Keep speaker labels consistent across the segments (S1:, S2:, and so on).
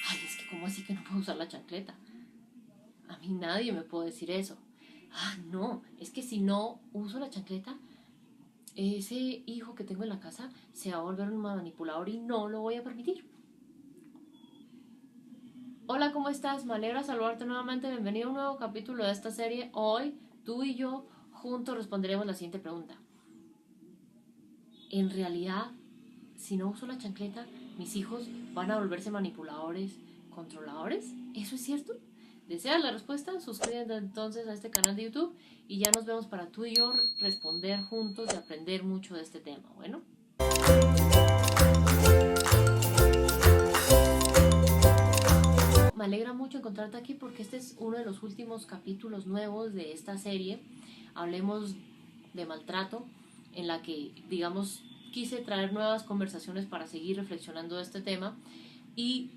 S1: Ay, es que ¿cómo así que no puedo usar la chancleta? A mí nadie me puede decir eso. Ah, no, es que si no uso la chancleta, ese hijo que tengo en la casa se va a volver un manipulador y no lo voy a permitir. Hola, ¿cómo estás? Me alegra saludarte nuevamente. Bienvenido a un nuevo capítulo de esta serie. Hoy, tú y yo juntos responderemos la siguiente pregunta. En realidad, si no uso la chancleta, mis hijos van a volverse manipuladores, controladores. ¿Eso es cierto? ¿Deseas la respuesta? Suscríbete entonces a este canal de YouTube y ya nos vemos para tú y yo responder juntos y aprender mucho de este tema. Bueno. Me alegra mucho encontrarte aquí porque este es uno de los últimos capítulos nuevos de esta serie. Hablemos de maltrato, en la que, digamos, quise traer nuevas conversaciones para seguir reflexionando de este tema. Y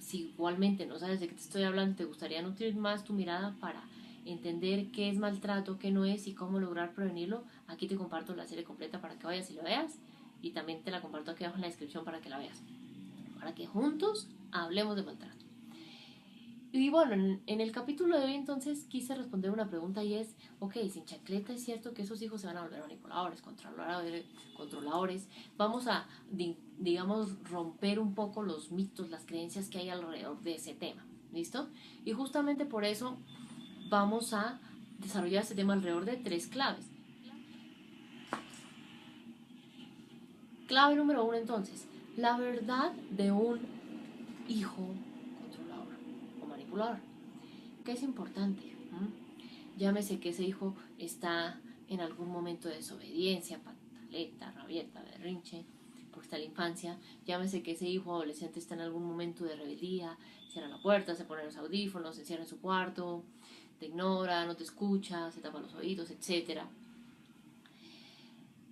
S1: si igualmente no sabes de qué te estoy hablando, te gustaría nutrir más tu mirada para entender qué es maltrato, qué no es y cómo lograr prevenirlo, aquí te comparto la serie completa para que vayas y la veas. Y también te la comparto aquí abajo en la descripción para que la veas. Para que juntos hablemos de maltrato. Y bueno, en el capítulo de hoy entonces quise responder una pregunta y es, ok, sin chancleta es cierto que esos hijos se van a volver manipuladores, controladores. Vamos a, digamos, romper un poco los mitos, las creencias que hay alrededor de ese tema. ¿Listo? Y justamente por eso vamos a desarrollar este tema alrededor de 3 claves. Clave número 1 entonces, la verdad de un hijo controlador o manipulador. ¿Qué es importante? Llámese que ese hijo está en algún momento de desobediencia, pataleta, rabieta, berrinche, porque está en la infancia. Llámese que ese hijo adolescente está en algún momento de rebeldía, cierra la puerta, se pone los audífonos, se encierra en su cuarto, te ignora, no te escucha, se tapa los oídos, etc.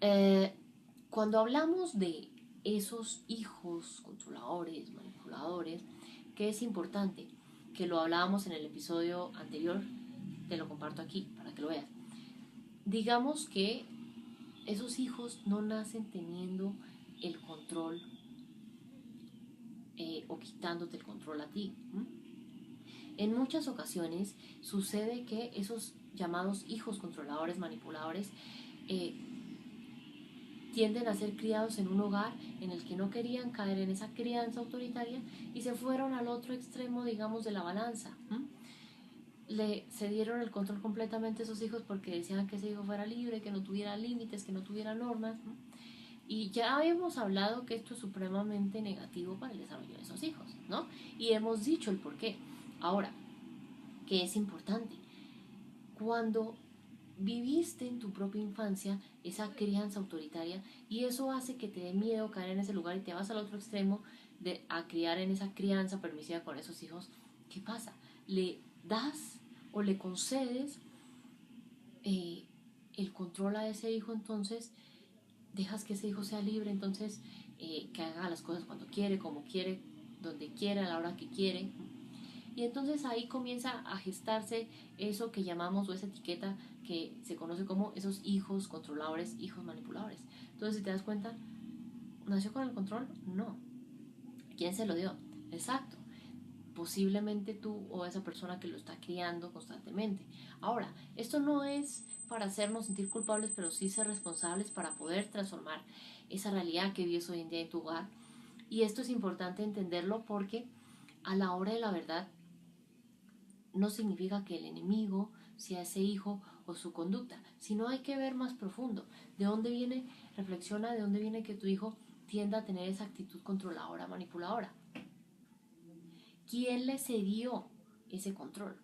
S1: Eh, Cuando hablamos de esos hijos controladores, manipuladores, ¿qué es importante? Que lo hablábamos en el episodio anterior, te lo comparto aquí para que lo veas. Digamos que esos hijos no nacen teniendo el control o quitándote el control a ti. En muchas ocasiones sucede que esos llamados hijos controladores, manipuladores, eh, tienden a ser criados en un hogar en el que no querían caer en esa crianza autoritaria y se fueron al otro extremo, digamos, de la balanza. Le cedieron el control completamente a esos hijos porque decían que ese hijo fuera libre, que no tuviera límites, que no tuviera normas. Y ya habíamos hablado que esto es supremamente negativo para el desarrollo de esos hijos, ¿no? Y hemos dicho el por qué. Ahora, ¿qué es importante? Cuando viviste en tu propia infancia esa crianza autoritaria y eso hace que te dé miedo caer en ese lugar y te vas al otro extremo a criar en esa crianza permisiva con esos hijos, ¿qué pasa? Le das o le concedes eh, el control a ese hijo, entonces dejas que ese hijo sea libre, entonces que haga las cosas cuando quiere, como quiere, donde quiere, a la hora que quiere. Y entonces ahí comienza a gestarse eso que llamamos, o esa etiqueta que se conoce como esos hijos controladores, hijos manipuladores. Entonces, si te das cuenta, ¿nació con el control? No. ¿Quién se lo dio? Exacto. Posiblemente tú o esa persona que lo está criando constantemente. Ahora, esto no es para hacernos sentir culpables, pero sí ser responsables para poder transformar esa realidad que vives hoy en día en tu hogar. Y esto es importante entenderlo porque a la hora de la verdad no significa que el enemigo sea ese hijo o su conducta, sino hay que ver más profundo. ¿De dónde viene? Reflexiona de dónde viene que tu hijo tienda a tener esa actitud controladora, manipuladora. ¿Quién le cedió ese control?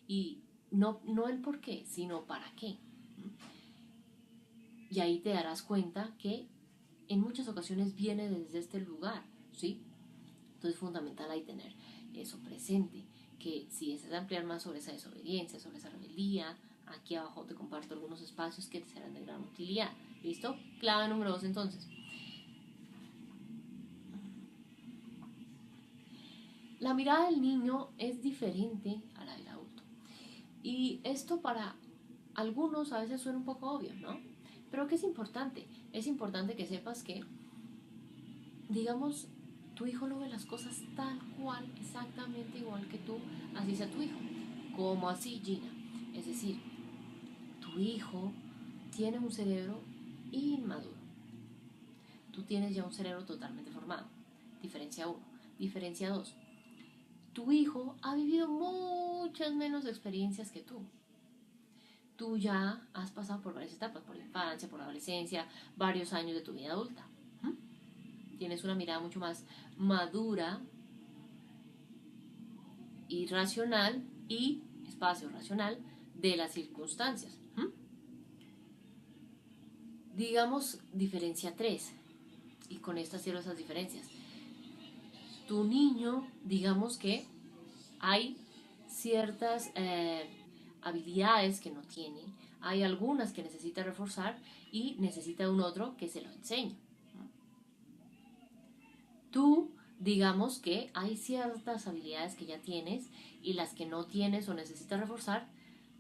S1: Y no el por qué, sino para qué. Y ahí te darás cuenta que en muchas ocasiones viene desde este lugar, ¿sí? Entonces es fundamental ahí tener eso presente, que si deseas ampliar más sobre esa desobediencia, sobre esa rebeldía, aquí abajo te comparto algunos espacios que te serán de gran utilidad. ¿Listo? Clave número 2 entonces. La mirada del niño es diferente a la del adulto. Y esto para algunos a veces suena un poco obvio, ¿no? Pero ¿qué es importante? Es importante que sepas que, digamos, Tu hijo no ve las cosas tal cual, exactamente igual que tú, así sea tu hijo. ¿Cómo así, Gina? Es decir, tu hijo tiene un cerebro inmaduro. Tú tienes ya un cerebro totalmente formado. Diferencia 1. Diferencia 2. Tu hijo ha vivido muchas menos experiencias que tú. Tú ya has pasado por varias etapas, por la infancia, por la adolescencia, varios años de tu vida adulta. Tienes una mirada mucho más madura y racional y espacio racional de las circunstancias. Digamos, diferencia 3, y con estas cierro esas diferencias. Tu niño, digamos que hay ciertas habilidades que no tiene, hay algunas que necesita reforzar y necesita un otro que se lo enseñe. Tú, digamos que hay ciertas habilidades que ya tienes y las que no tienes o necesitas reforzar,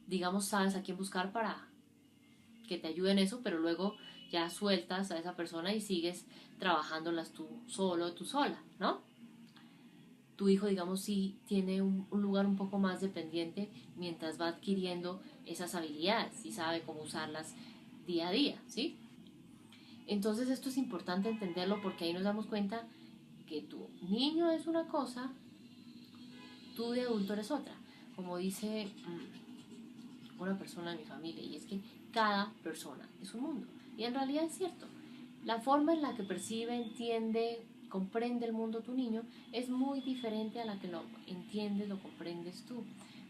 S1: digamos, sabes a quién buscar para que te ayude en eso, pero luego ya sueltas a esa persona y sigues trabajándolas tú solo, tú sola, ¿no? Tu hijo, digamos, sí tiene un lugar un poco más dependiente mientras va adquiriendo esas habilidades y sabe cómo usarlas día a día, ¿sí? Entonces esto es importante entenderlo porque ahí nos damos cuenta que tu niño es una cosa, tú de adulto eres otra. Como dice una persona de mi familia, y es que cada persona es un mundo. Y en realidad es cierto. La forma en la que percibe, entiende, comprende el mundo tu niño es muy diferente a la que lo entiendes, lo comprendes tú,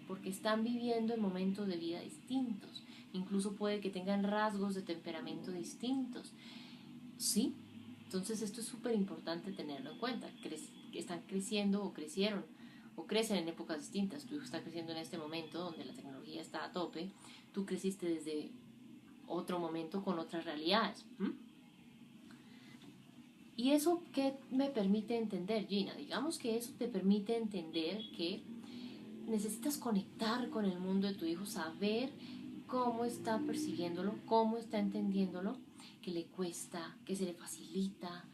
S1: porque están viviendo en momentos de vida distintos. Incluso puede que tengan rasgos de temperamento distintos. ¿Sí? Entonces esto es súper importante tenerlo en cuenta. Están creciendo o crecieron o crecen en épocas distintas. Tu hijo está creciendo en este momento donde la tecnología está a tope. Tú creciste desde otro momento con otras realidades. ¿Y eso qué me permite entender, Gina? Digamos que eso te permite entender que necesitas conectar con el mundo de tu hijo, saber cómo está percibiéndolo, cómo está entendiéndolo, que le cuesta, que se le facilita.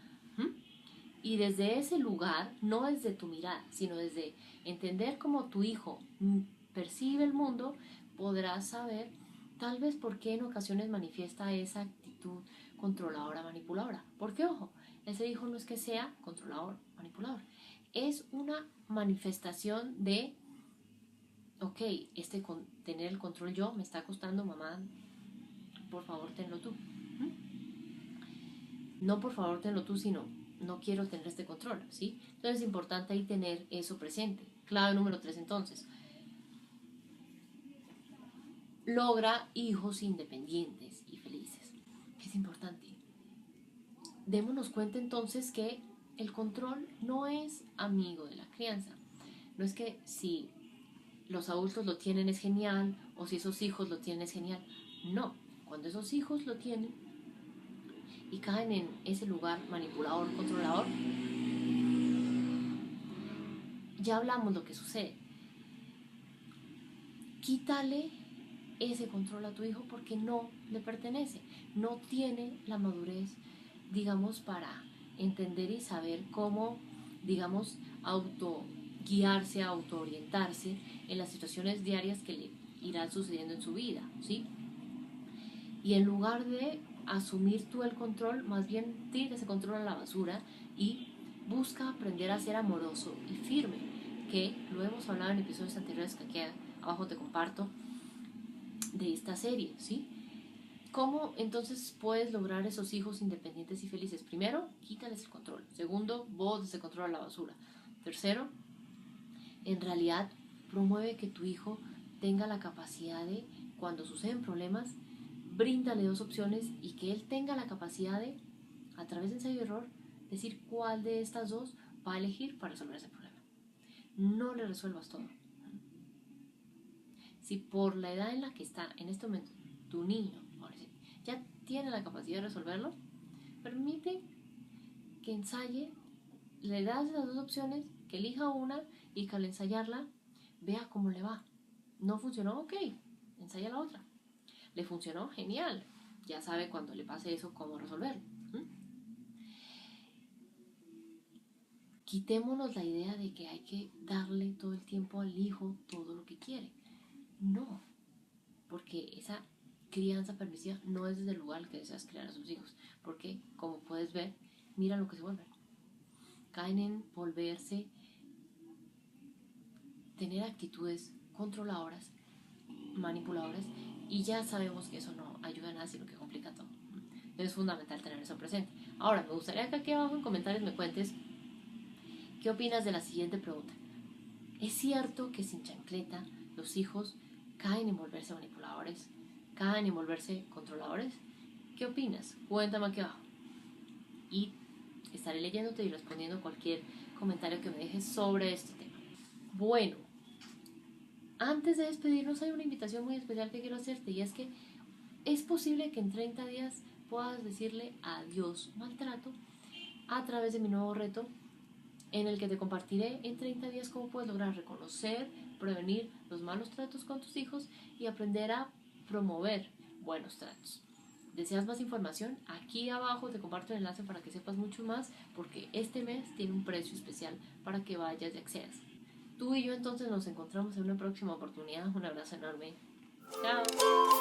S1: Y desde ese lugar, no desde tu mirada, sino desde entender cómo tu hijo percibe el mundo, podrás saber tal vez por qué en ocasiones manifiesta esa actitud controladora, manipuladora. Porque, ojo, ese hijo no es que sea controlador, manipulador. Es una manifestación de, ok, tener el control yo me está costando, mamá, por favor tenlo tú. No por favor tenlo tú, sino no quiero tener este control, ¿sí? Entonces es importante ahí tener eso presente. Clave número 3 entonces. Logra hijos independientes y felices. Es importante. Démonos cuenta entonces que el control no es amigo de la crianza. No es que si los adultos lo tienen es genial o si esos hijos lo tienen es genial. No, cuando esos hijos lo tienen y caen en ese lugar manipulador, controlador, ya hablamos lo que sucede. Quítale ese control a tu hijo porque no le pertenece, no tiene la madurez, digamos, para entender y saber cómo, digamos, auto guiarse, auto orientarse en las situaciones diarias que le irán sucediendo en su vida, ¿sí? Y en lugar de asumir tú el control, más bien tira ese control a la basura y busca aprender a ser amoroso y firme, que lo hemos hablado en episodios anteriores que aquí abajo te comparto de esta serie, ¿sí? ¿Cómo entonces puedes lograr esos hijos independientes y felices? Primero, quítales el control. Segundo, bota ese control a la basura. Tercero, en realidad promueve que tu hijo tenga la capacidad de, cuando suceden problemas, bríndale dos opciones y que él tenga la capacidad de, a través de ensayo y error, decir cuál de estas dos va a elegir para resolver ese problema. No le resuelvas todo. Si por la edad en la que está en este momento tu niño ya tiene la capacidad de resolverlo, permite que ensaye, le das las dos opciones, que elija una y que al ensayarla vea cómo le va. No funcionó, ok, ensaya la otra. Le funcionó, genial, ya sabe cuando le pase eso cómo resolverlo. quitémonos la idea de que hay que darle todo el tiempo al hijo todo lo que quiere. No, porque esa crianza permisiva no es desde el lugar que deseas criar a sus hijos. Porque, como puedes ver, mira lo que se vuelven. Caen en volverse, tener actitudes controladoras, manipuladoras, y ya sabemos que eso no ayuda a nada, sino que complica todo. Entonces es fundamental tener eso presente. Ahora, me gustaría que aquí abajo en comentarios me cuentes qué opinas de la siguiente pregunta. ¿Es cierto que sin chancleta los hijos caen en volverse manipuladores, caen en volverse controladores? ¿Qué opinas? Cuéntame aquí abajo. Y estaré leyéndote y respondiendo cualquier comentario que me dejes sobre este tema. Bueno, antes de despedirnos hay una invitación muy especial que quiero hacerte, y es que es posible que en 30 días puedas decirle adiós maltrato a través de mi nuevo reto, en el que te compartiré en 30 días cómo puedes lograr reconocer, prevenir los malos tratos con tus hijos y aprender a promover buenos tratos. ¿Deseas más información? Aquí abajo te comparto el enlace para que sepas mucho más, porque este mes tiene un precio especial para que vayas y accedas. Tú y yo entonces nos encontramos en una próxima oportunidad. Un abrazo enorme. Chao.